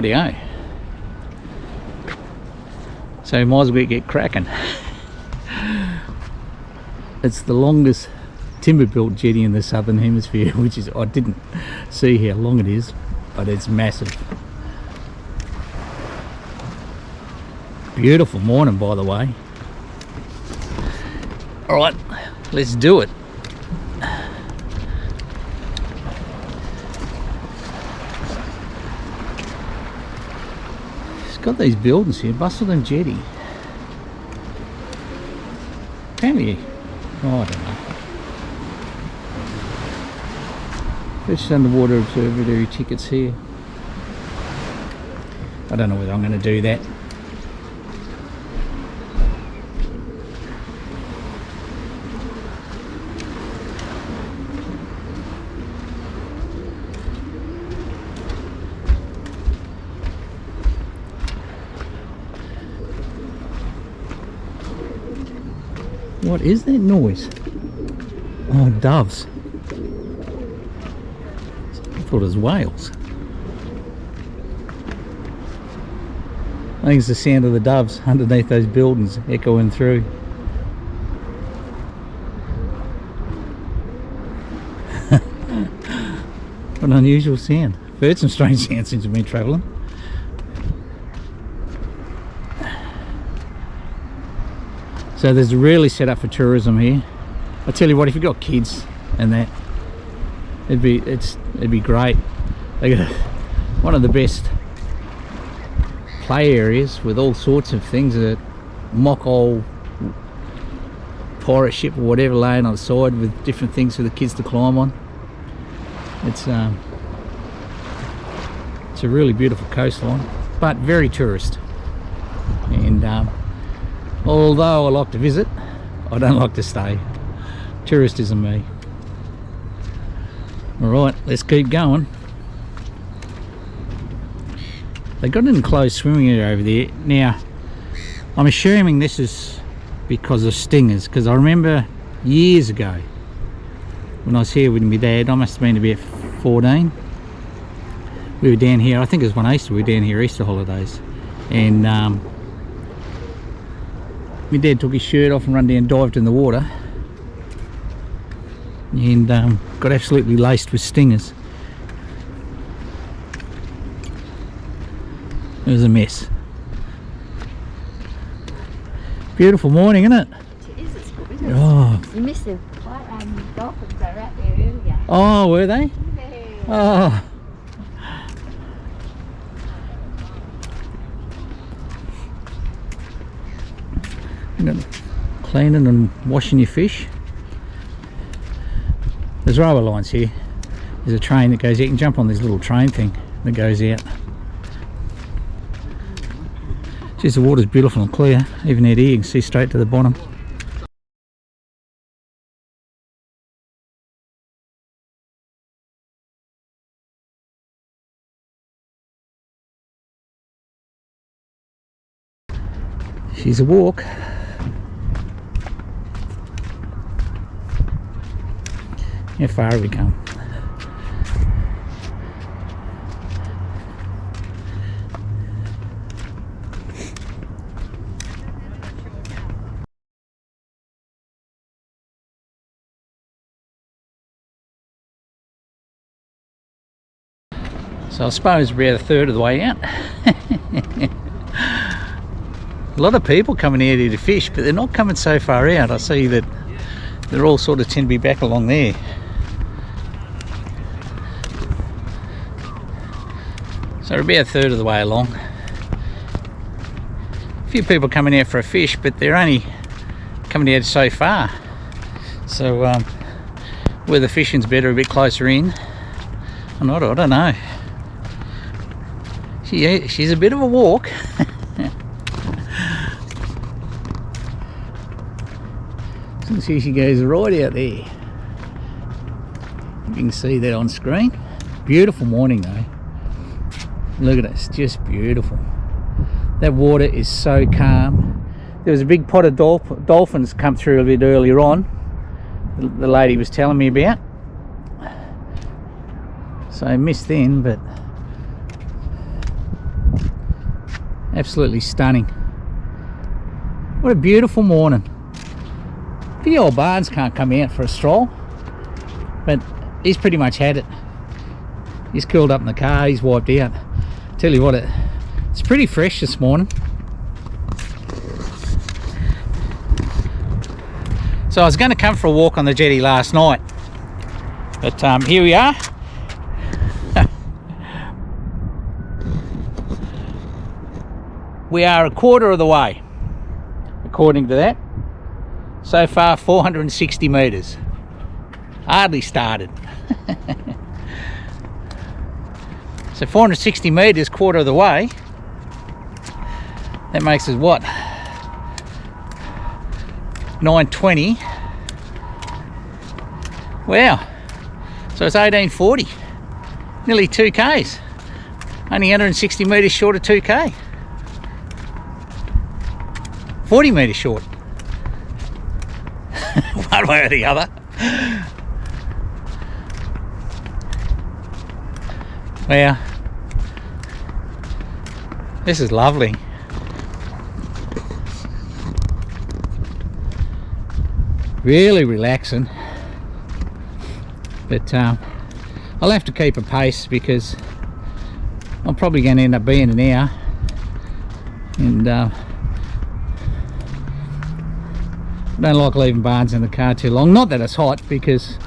Rightio. So might as well get cracking. It's the longest timber-built jetty in the southern hemisphere, which is, I didn't see how long it is, but it's massive. Beautiful morning, by the way. All right, let's do it. It's got these buildings here, Busselton Jetty. Apparently, oh, I don't know. British underwater observatory tickets here. I don't know whether I'm going to do that. What is that noise? Oh, doves. I thought it was whales. I think it's the sound of the doves underneath those buildings echoing through. What an unusual sound. I've heard some strange sounds since I've been travelling. So there's really set up for tourism here. I tell you what, if you've got kids and that, it'd be great. They got one of the best play areas with all sorts of things, a mock old pirate ship or whatever laying on the side with different things for the kids to climb on. It's a really beautiful coastline, but very tourist. And although I like to visit, I don't like to stay. Tourist isn't me. Alright, let's keep going. They got an enclosed swimming area over there. Now, I'm assuming this is because of stingers, because I remember years ago when I was here with my dad, I must have been about 14. We were down here, I think it was one Easter, we were down here Easter holidays. And my dad took his shirt off and ran down and dived in the water and got absolutely laced with stingers. It was a mess. Beautiful morning, isn't it? It is, it's good, isn't it? Oh. You missed the dolphins that were out there earlier. Oh, were they? Yeah. Oh. Cleaning and washing your fish. There's railway lines here. There's a train that goes out. You can jump on this little train thing that goes out. Geez, the water's beautiful and clear. Even out here you can see straight to the bottom. She's a walk. How far have we come? So I suppose we're about a third of the way out. A lot of people coming out here to fish, but they're not coming so far out. I see that they're all sort of tend to be back along there. So we're about a third of the way along. A few people coming out for a fish, but they're only coming out so far. So where the fishing's better, a bit closer in. I don't know. She's a bit of a walk. See, she goes right out there. You can see that on screen. Beautiful morning though. Look at it, it's just beautiful. That water is so calm. There was a big pot of dolphins come through a bit earlier on. The lady was telling me about. So I missed then, but Absolutely stunning. What a beautiful morning. The old Barnes can't come out for a stroll, but he's pretty much had it. He's curled up in the car, he's wiped out. Tell you what, it's pretty fresh this morning. So I was going to come for a walk on the jetty last night, but here we are. We are a quarter of the way, according to that. So far 460 metres. Hardly started. So 460 metres, quarter of the way. That makes us what? 920. Wow. So it's 1840. Nearly 2Ks. Only 160 metres short of 2K. 40 metres short. One way or the other. Well, this is lovely. Really relaxing. But I'll have to keep a pace because I'm probably going to end up being an hour. And I don't like leaving Barnes in the car too long. Not that it's hot, because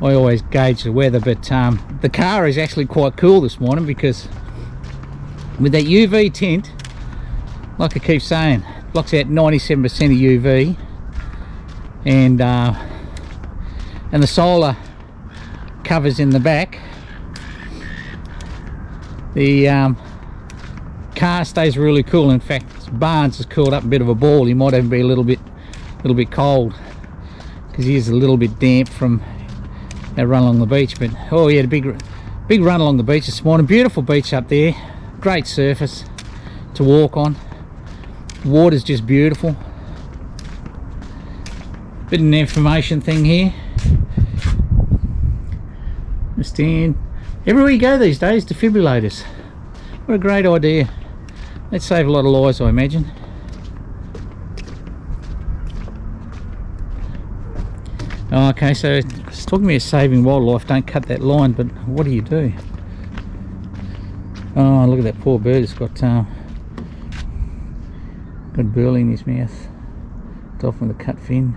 I always gauge the weather, but the car is actually quite cool this morning because with that UV tint, like I keep saying, blocks out 97% of UV, and the solar covers in the back. The car stays really cool. In fact, Barnes has curled up a bit of a ball. He might even be a little bit cold because he is a little bit damp from that run along the beach. But oh, he had a big run along the beach this morning. Beautiful beach up there, great surface to walk on. Water's just beautiful. Bit of an information thing here. Understand, everywhere you go these days, defibrillators. What a great idea. That'd save a lot of lives, I imagine. Oh, okay, so it's talking about saving wildlife. Don't cut that line, but what do you do? Oh, look at that poor bird. It's got burley in his mouth. Dolphin with a cut fin.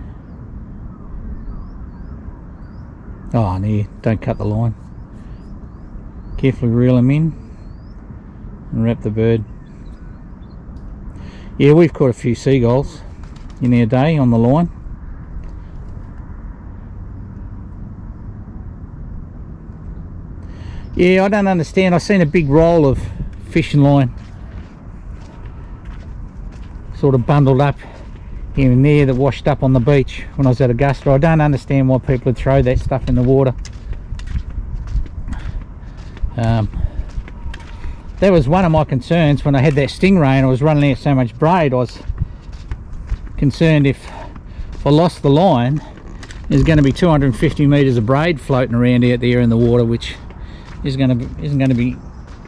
Oh, no, don't cut the line. Carefully reel him in and wrap the bird. Yeah, we've caught a few seagulls in our day on the line. Yeah, I don't understand. I've seen a big roll of fishing line sort of bundled up here and there that washed up on the beach when I was at Augusta. I don't understand why people would throw that stuff in the water. That was one of my concerns when I had that stingray and I was running out so much braid. I was concerned if I lost the line, there's going to be 250 metres of braid floating around out there in the water, which isn't going to be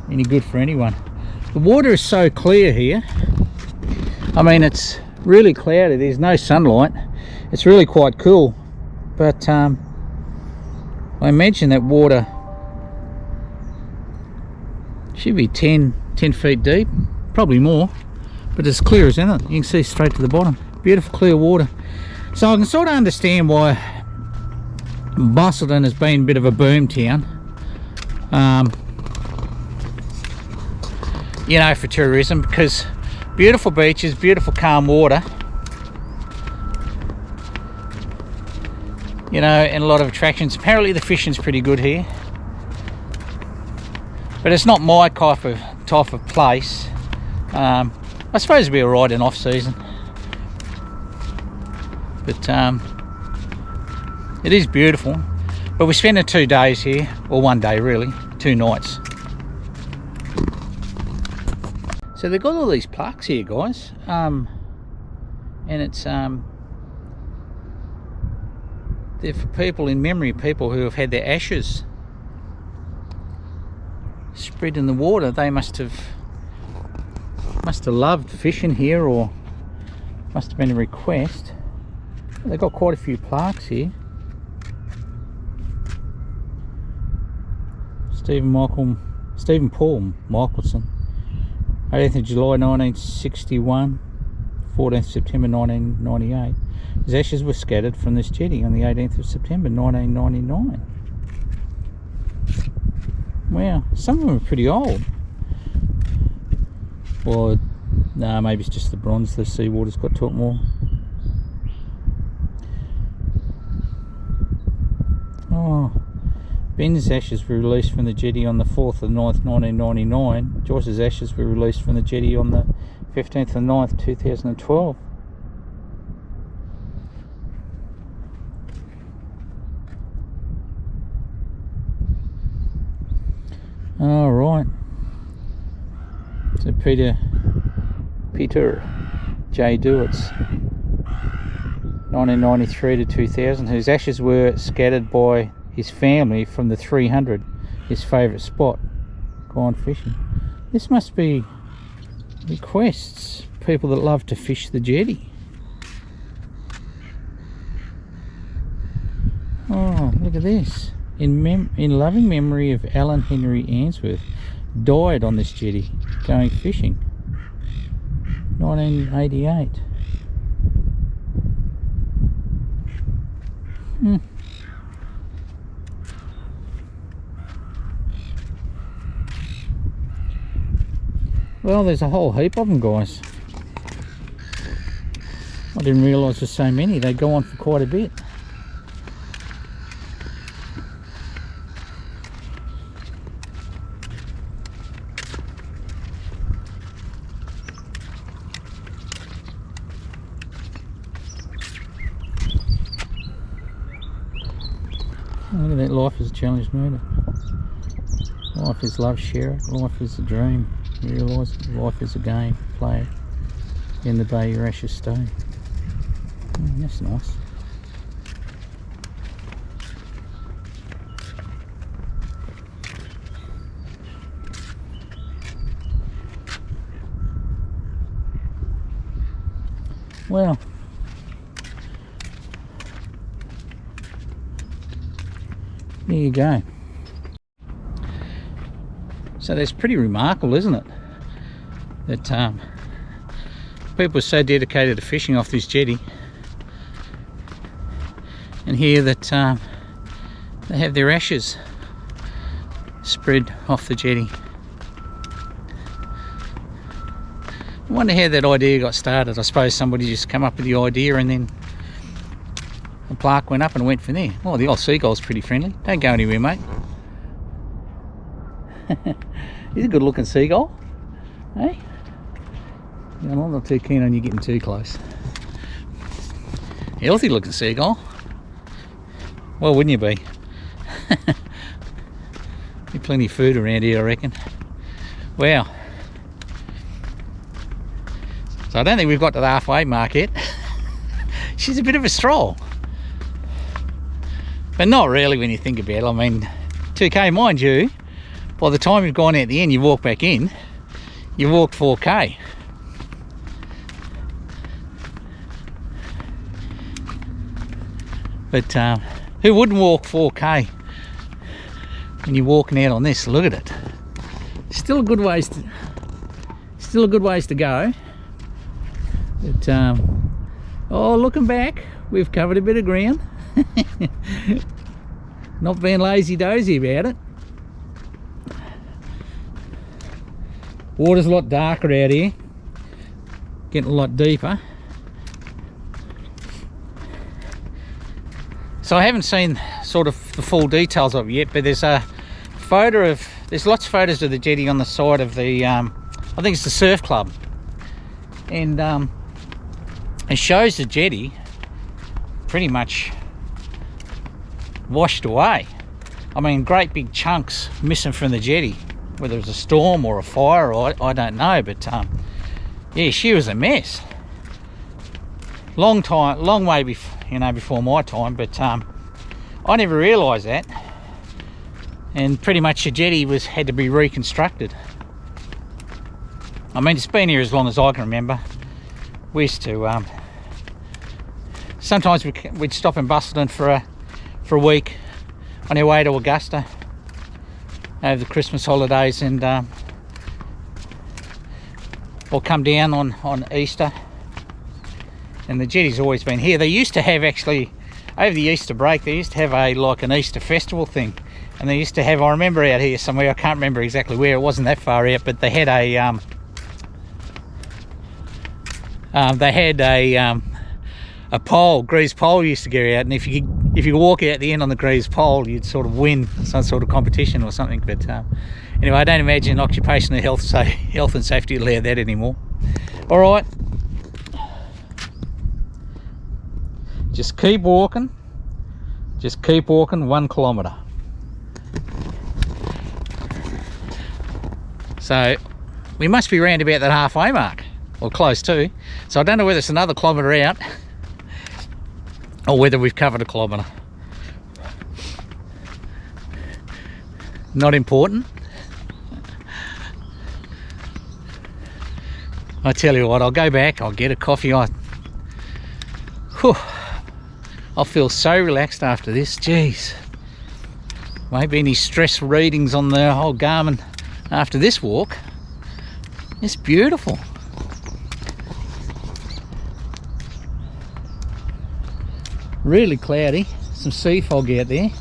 any good for anyone. The water is so clear here. I mean, it's really cloudy. There's no sunlight. It's really quite cool. But I imagine that water should be 10 feet deep, probably more, but it's clear as anything. You can see straight to the bottom. Beautiful clear water. So I can sort of understand why Busselton has been a bit of a boom town, you know, for tourism, because beautiful beaches, beautiful calm water, you know, and a lot of attractions. Apparently the fishing's pretty good here, but it's not my type of place. I suppose it'll be alright in off season, but it is beautiful. But we're spending 2 days here, or 1 day really, 2 nights. So they've got all these plaques here, guys, and it's they're for people, in memory of people who have had their ashes spread in the water. They must have Must have loved fishing here, or must have been a request. They've got quite a few plaques here. Stephen Paul Michelson, 18th of July 1961, 14th September 1998. His ashes were scattered from this jetty on the 18th of September 1999. Wow, some of them are pretty old. Well, no, maybe it's just the bronze, the seawater's got to it more. Oh, Ben's ashes were released from the jetty on the 4th of 9th 1999. Joyce's ashes were released from the jetty on the 15th of 9th 2012. All right. So Peter J. Dewitt's 1993 to 2000, whose ashes were scattered by his family from the 300, his favourite spot, gone fishing. This must be requests, people that love to fish the jetty. Oh, look at this. In loving memory of Alan Henry Ainsworth, died on this jetty going fishing, 1988. Well, there's a whole heap of them, guys. I didn't realise there's so many. They go on for quite a bit. Look at that, life is a challenge, murder. Life is love, share it. Life is a dream. Realise life is a game. Play it. In the bay your ashes stay. That's nice. Well, there you go. So that's pretty remarkable, isn't it? That people are so dedicated to fishing off this jetty, and here that they have their ashes spread off the jetty. I wonder how that idea got started. I suppose somebody just come up with the idea and then a plaque went up and went from there. Oh, the old seagull's pretty friendly. Don't go anywhere, mate. He's a good looking seagull. Hey? Yeah, I'm not too keen on you getting too close. Healthy looking seagull. Well, wouldn't you be? There's plenty of food around here, I reckon. Wow. So I don't think we've got to the halfway mark yet. She's a bit of a stroll. But not really when you think about it. I mean, 2K, mind you, by the time you've gone out the end, you walk back in, you walked 4K. But who wouldn't walk 4K when you're walking out on this? Look at it. Still a good ways to go. But oh, looking back, we've covered a bit of ground. Not being lazy-dozy about it. Water's a lot darker out here, getting a lot deeper. So I haven't seen sort of the full details of it yet, but there's a photo of, there's lots of photos of the jetty on the side of the, I think it's the surf club. And it shows the jetty pretty much washed away. I mean, great big chunks missing from the jetty. Whether it was a storm or a fire, or I don't know, but yeah, she was a mess. Long way before my time, but I never realised that. And pretty much the jetty had to be reconstructed. I mean, it's been here as long as I can remember. We used to sometimes we'd stop in Busselton for a week on our way to Augusta over the Christmas holidays, and or come down on Easter. And the jetty's always been here. They used to have, actually, over the Easter break, they used to have like an Easter festival thing, and they used to have, I remember out here somewhere, I can't remember exactly where, it wasn't that far out, but they had a pole, grease pole used to go out, and if you could walk out the end on the grease pole, you'd sort of win some sort of competition or something. But anyway, I don't imagine occupational health and safety will allow that anymore. All right, just keep walking, 1 kilometre. So we must be round about that halfway mark, or close to. So I don't know whether it's another kilometre out or whether we've covered a kilometre. Not important. I tell you what, I'll go back, I'll get a coffee. I'll feel so relaxed after this. Jeez, maybe any stress readings on the whole Garmin after this walk. It's beautiful. Really cloudy, some sea fog out there.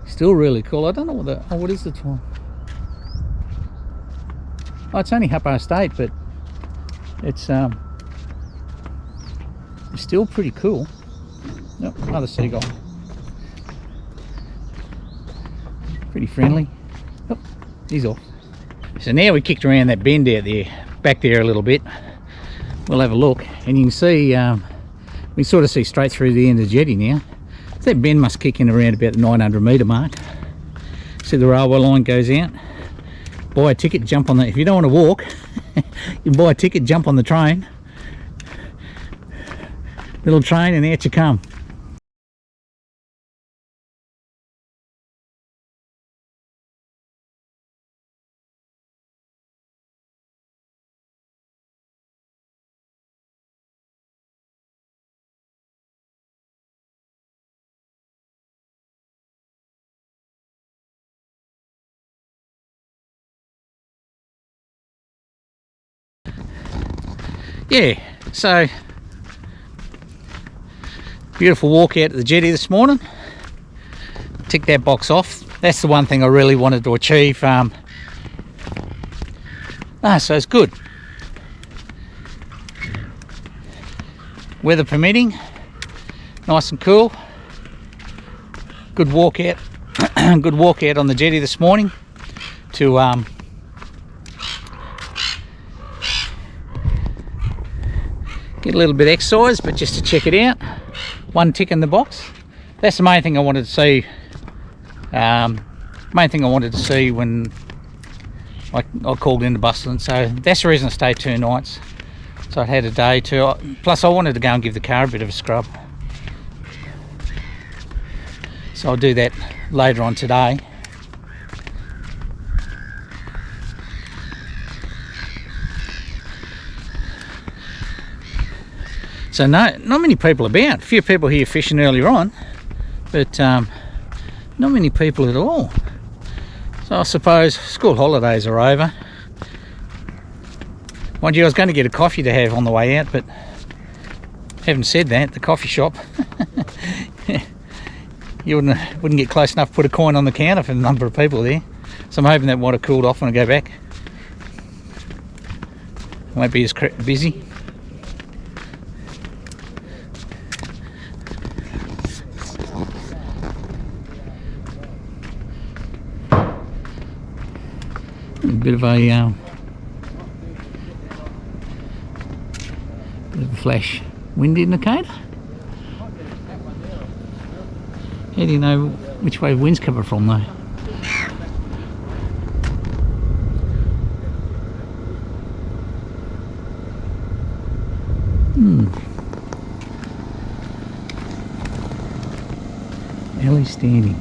Still really cool. I don't know what is the time? Oh, it's only 8:30, but it's still pretty cool. Oh, another seagull. Pretty friendly. Oh, he's off. So now we kicked around that bend out there, back there a little bit. We'll have a look, and you can see, we sort of see straight through the end of the jetty now. So that bend must kick in around about the 900 metre mark. See the railway line goes out. Buy a ticket, jump on the, if you don't want to walk, you buy a ticket, jump on the train. Little train, and out you come. Yeah, so beautiful walk out to the jetty this morning. Tick that box off. That's the one thing I really wanted to achieve. So it's good. Weather permitting, nice and cool. Good walk out. Good walk out on the jetty this morning to get a little bit of exercise, but just to check it out. One tick in the box. That's the main thing I wanted to see. Main thing I wanted to see when I called into Busselton. So that's the reason I stayed 2 nights. So I had a day too. Plus I wanted to go and give the car a bit of a scrub. So I'll do that later on today. So not many people about. A few people here fishing earlier on, but not many people at all. So I suppose school holidays are over. Mind you, I was going to get a coffee to have on the way out, but having said that, the coffee shop, you wouldn't get close enough to put a coin on the counter for the number of people there. So I'm hoping that might have cooled off when I go back. Won't be as busy. A bit of a flash wind indicator. How do you know which way the wind's coming from though? Now still he's standing.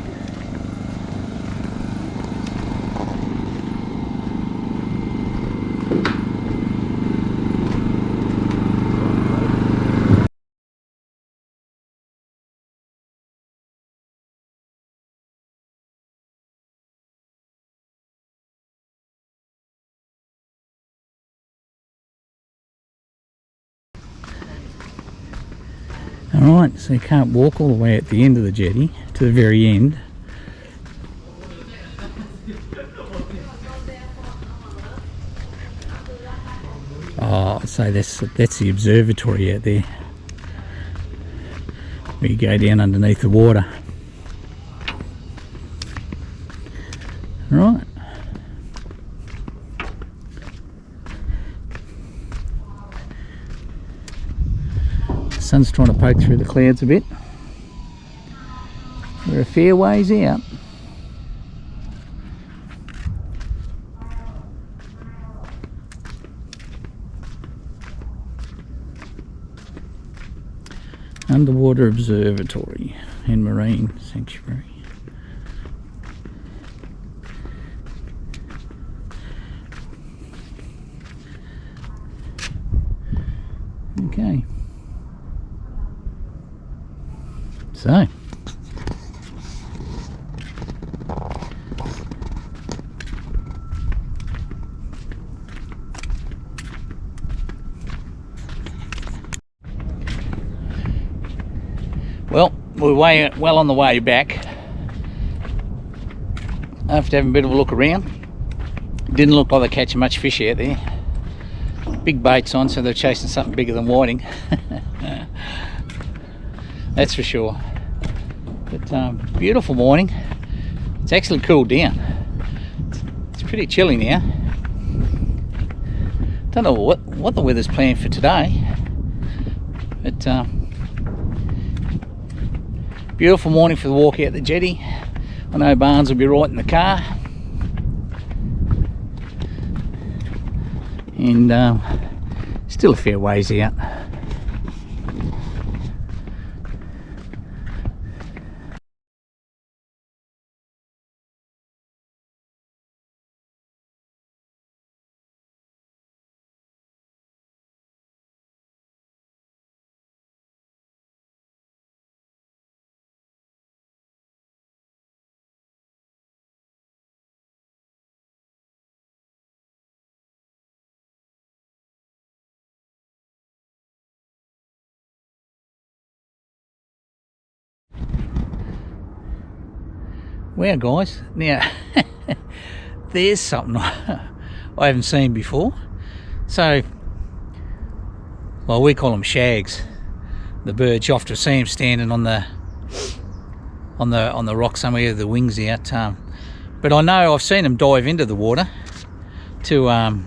Alright, so you can't walk all the way at the end of the jetty to the very end. Oh, so that's the observatory out there, where you go down underneath the water. Right. The sun's trying to poke through the clouds a bit. We're a fair ways out. Underwater Observatory and Marine Sanctuary. Okay. So. Well, we're well on the way back. After having a bit of a look around, didn't look like they're catching much fish out there. Big baits on, so they're chasing something bigger than whiting. That's for sure. But beautiful morning. It's actually cooled down. It's pretty chilly now. Don't know what the weather's planned for today, but beautiful morning for the walk out the jetty. I know Barnes will be right in the car, and still a fair ways out. Well guys, now there's something I haven't seen before. So, well, we call them shags, the birds. You often see them standing on the rock somewhere with the wings out. But I know I've seen them dive into the water to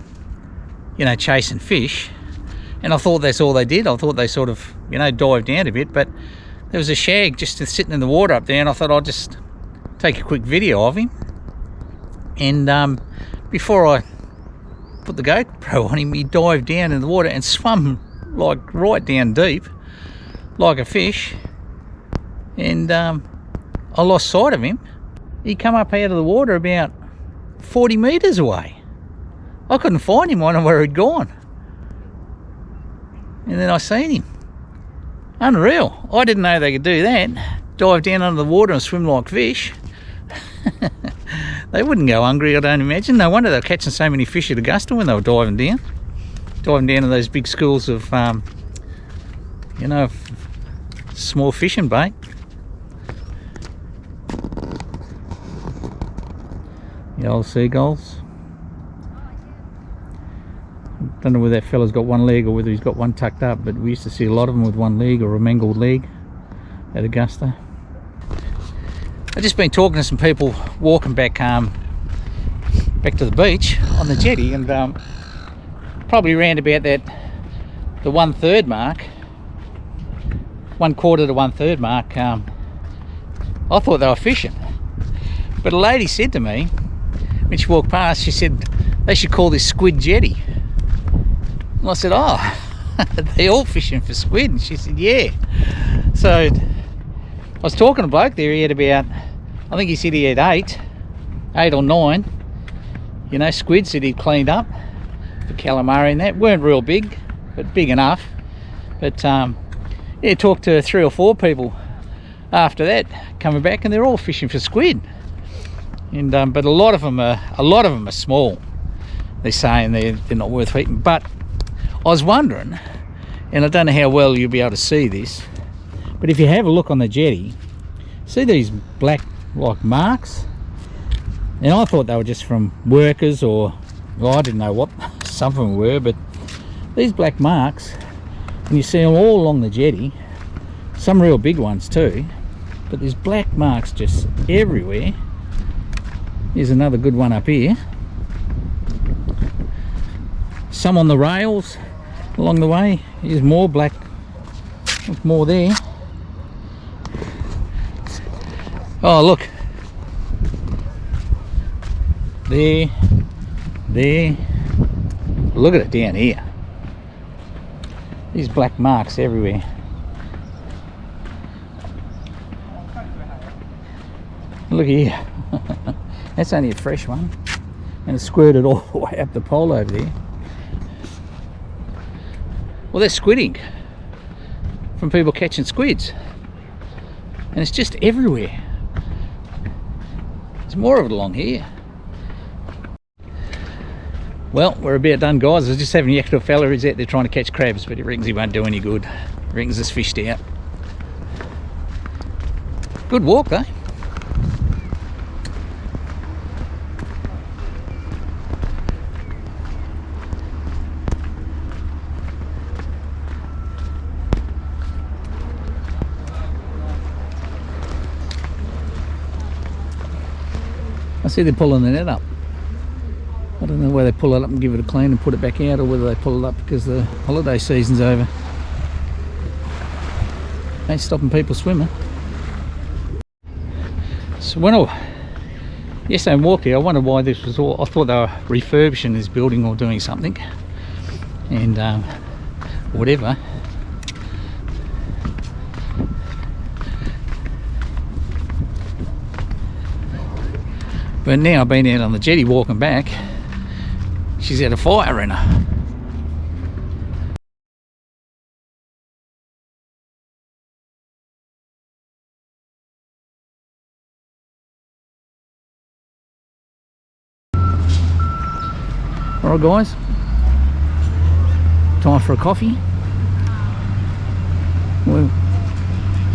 chasing fish, and I thought that's all they did. I thought they sort of dived down a bit, but there was a shag just sitting in the water up there, and I thought I'd just take a quick video of him. And before I put the GoPro on him, he dived down in the water and swam like right down deep like a fish, and I lost sight of him. He come up out of the water about 40 metres away. I couldn't find him. I don't know where he'd gone, and then I seen him. Unreal. I didn't know they could do that, dive down under the water and swim like fish. They wouldn't go hungry, I don't imagine. No wonder they were catching so many fish at Augusta when they were diving down to those big schools of small fishing bait. The old seagulls. Don't know whether that fella's got one leg or whether he's got one tucked up, but we used to see a lot of them with one leg or a mangled leg at Augusta. I've just been talking to some people walking back to the beach on the jetty, and probably around about the 1/3 mark, 1/4 to 1/3 mark, I thought they were fishing. But a lady said to me when she walked past, she said they should call this Squid Jetty. And I said, oh, they all fishing for squid? And she said, yeah. So I was talking to a bloke there, he had about, I think he said he had eight or nine, you know, squids that he'd cleaned up, the calamari and that. Weren't real big, but big enough. But yeah, talked to 3 or 4 people after that coming back, and they're all fishing for squid. And but a lot of them are small. They're saying they're not worth eating. But I was wondering, and I don't know how well you'll be able to see this, but if you have a look on the jetty, see these black like marks? And I thought they were just from workers, or well, I didn't know what some of them were, but these black marks, and you see them all along the jetty, some real big ones too, but there's black marks just everywhere. Here's another good one up here. Some on the rails along the way. Here's more black, look, more there. Oh look, there, look at it down here. These black marks everywhere. Look here. That's only a fresh one, and it's squirted all the way up the pole over there. Well, they're squidding from people catching squids, and it's just everywhere. There's more of it along here. Well, we're about done, guys. I was just having a yak to a fella who's out there trying to catch crabs, but he reckons he won't do any good. He reckons it's fished out. Good walk though. I see they're pulling the net up. I don't know whether they pull it up and give it a clean and put it back out, or whether they pull it up because the holiday season's over. Ain't stopping people swimming. So when yesterday I walked here, I wondered why this was all. I thought they were refurbishing this building or doing something, and whatever. But now I've been out on the jetty walking back, she's had a fire in her. Alright guys, time for a coffee. Well,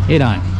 head home.